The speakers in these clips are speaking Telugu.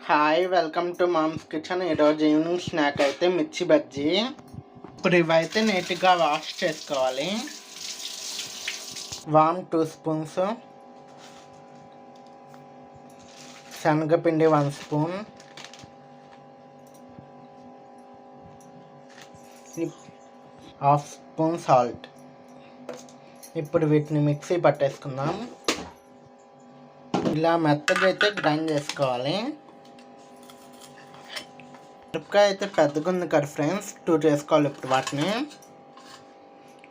Hi, welcome to mom's kitchen. ఈరోజు ఈవినింగ్ స్నాక్ అయితే మిర్చి బజ్జీ. ఇప్పుడు ఇవైతే నీట్గా వాష్ చేసుకోవాలి. వామ్ 2 స్పూన్స్, శనగపిండి 1 స్పూన్, హాఫ్ స్పూన్ సాల్ట్. ఇప్పుడు వీటిని మిక్సీ పట్టేసుకుందాం. ఇలా మెత్తగా అయితే గ్రైండ్ చేసుకోవాలి. మిరపకాయ అయితే పెద్దగా ఉంది కదా ఫ్రెండ్స్, 2 చేసుకోవాలి. ఇప్పుడు వాటిని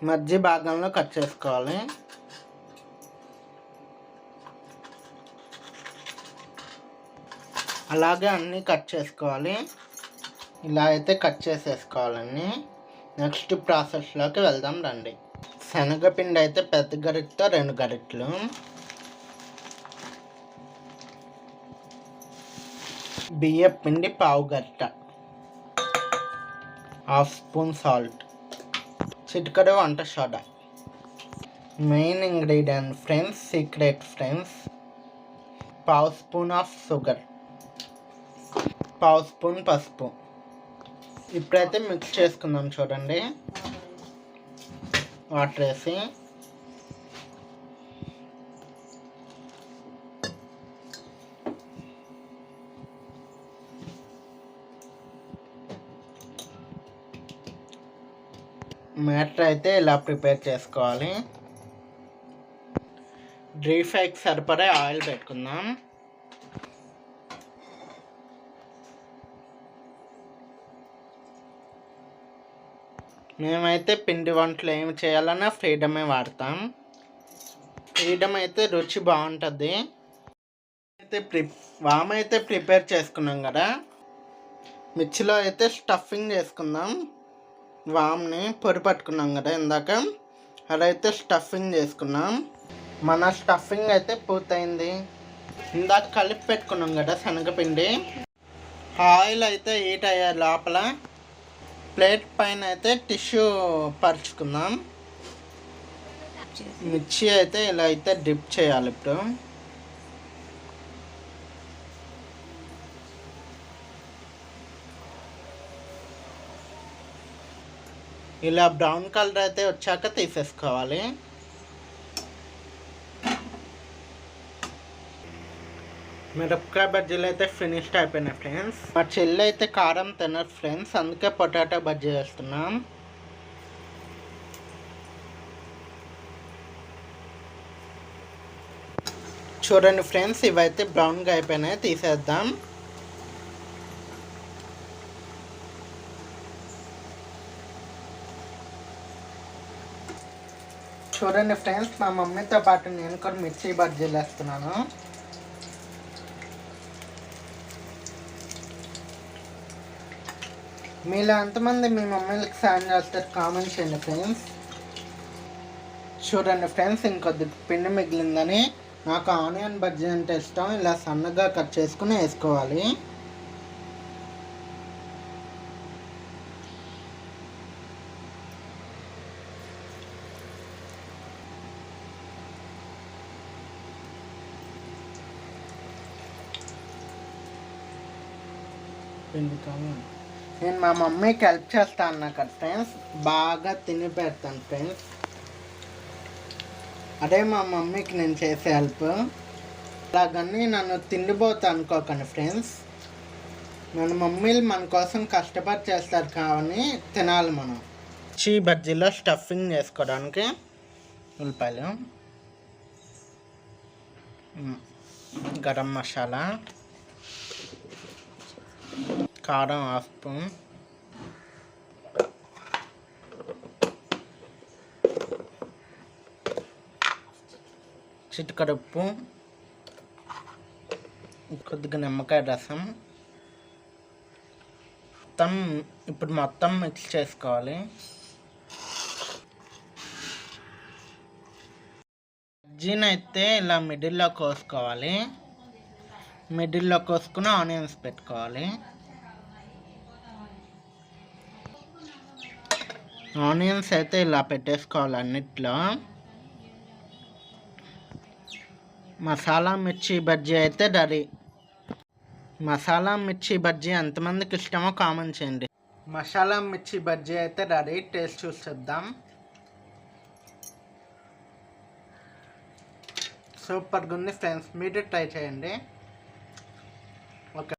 మధ్య భాగంలో కట్ చేసుకోవాలి. అలాగే అన్నీ కట్ చేసుకోవాలి. ఇలా అయితే కట్ చేసేసుకోవాలన్నీ. నెక్స్ట్ ప్రాసెస్లోకి వెళ్దాం రండి. శనగపిండి అయితే పెద్ద గరిటతో 2 గరిటెలు, బియ్యం పిండి 1/2 గరిట, హాఫ్ స్పూన్ సాల్ట్, చిటికెడు వంట soda. Main ingredient friends, secret friends, 1/2 spoon of sugar, 1/2 spoon పసుపు. ఇప్పుడైతే మిక్స్ చేసుకుందాం. చూడండి, వాటర్ వేసి బ్యాటర్ అయితే ఇలా ప్రిపేర్ చేసుకోవాలి. డీప్ ఫ్రైకి సరిపడే ఆయిల్ పెట్టుకుందాం. మేమైతే పిండి వంటలు ఏమి చేయాలన్నా ఫ్రీడమే వాడతాం. ఫ్రీడమ్ అయితే రుచి బాగుంటుంది. వామ్ అయితే ప్రిపేర్ చేసుకున్నాం కదా, మిర్చిలో అయితే స్టఫింగ్ చేసుకుందాం. వామ్ని పొడి పట్టుకున్నాం కదా ఇందాక, అదైతే స్టఫింగ్ చేసుకున్నాం. మన స్టఫింగ్ అయితే పూర్తయింది. ఇందాక కలిపి పెట్టుకున్నాం కదా శనగపిండి. ఆయిల్ అయితే హీట్ అయ్యే లోపల ప్లేట్ పైన అయితే టిష్యూ పరుచుకుందాం. మిర్చి అయితే ఇలా అయితే డిప్ చేయాలి. ఇప్పుడు ఇలా బ్రౌన్ కలర్ అయితే వచ్చాక తీసేసుకోవాలి. మిరపకాయ బజ్జీలు అయితే ఫినిష్డ్ అయిపోయినాయి ఫ్రెండ్స్. మా చెల్లి అయితే కారం తినరు ఫ్రెండ్స్, అందుకే పొటాటో బజ్జీ వేస్తున్నాం. చూడండి ఫ్రెండ్స్, ఇవైతే బ్రౌన్గా అయిపోయినాయి, తీసేద్దాం. చూడండి ఫ్రెండ్స్, మా మమ్మీతో పాటు నేను కూడా మిర్చి బజ్జీలు వేస్తున్నాను. మీలో ఎంతమంది మీ మమ్మీలకు సాయం చేస్తారు కామెంట్ చేయండి ఫ్రెండ్స్. చూడండి ఫ్రెండ్స్, ఇంకొద్ది పిండి మిగిలిందని, నాకు ఆనియన్ బజ్జీ అంటే ఇష్టం. ఇలా సన్నగా కట్ చేసుకుని వేసుకోవాలి. నేను మా మమ్మీకి హెల్ప్ చేస్తాను అన్నా కదా ఫ్రెండ్స్, బాగా తిని పెడతాను ఫ్రెండ్స్. అదే మా మమ్మీకి నేను చేసే హెల్ప్. అలాగని నన్ను తిండిపోతా అనుకోకండి ఫ్రెండ్స్. మన మమ్మీలు మన కోసం కష్టపడి చేస్తారు కాబట్టి తినాలి మనం. మిర్చి బజ్జీలో స్టఫింగ్ చేసుకోవడానికి ఉల్లిపాయలు, గరం మసాలా, కారం 1/2 స్పూన్, చిటికెడు ఉప్పు, కొద్దిగా నిమ్మకాయ రసం. ఇప్పుడు మొత్తం మిక్స్ చేసుకోవాలి. బజ్జీని అయితే ఇలా మిడిల్లో కోసుకోవాలి. మిడిల్లో కోసుకుని ఆనియన్స్ పెట్టుకోవాలి. ఆనియన్స్ అయితే ఇలా పెట్టేసుకోవాలి అన్నిట్లో. మసాలా మిర్చి బజ్జీ అయితే రెడీ. మసాలా మిర్చి బజ్జీ ఎంతమందికి ఇష్టమో కామెంట్ చేయండి. మసాలా మిర్చి బజ్జీ అయితే రెడీ. టేస్ట్ చూసి చెప్దాం. సూపర్గా ఉంది ఫ్రెండ్స్, మీరు ట్రై చేయండి. ఓకే.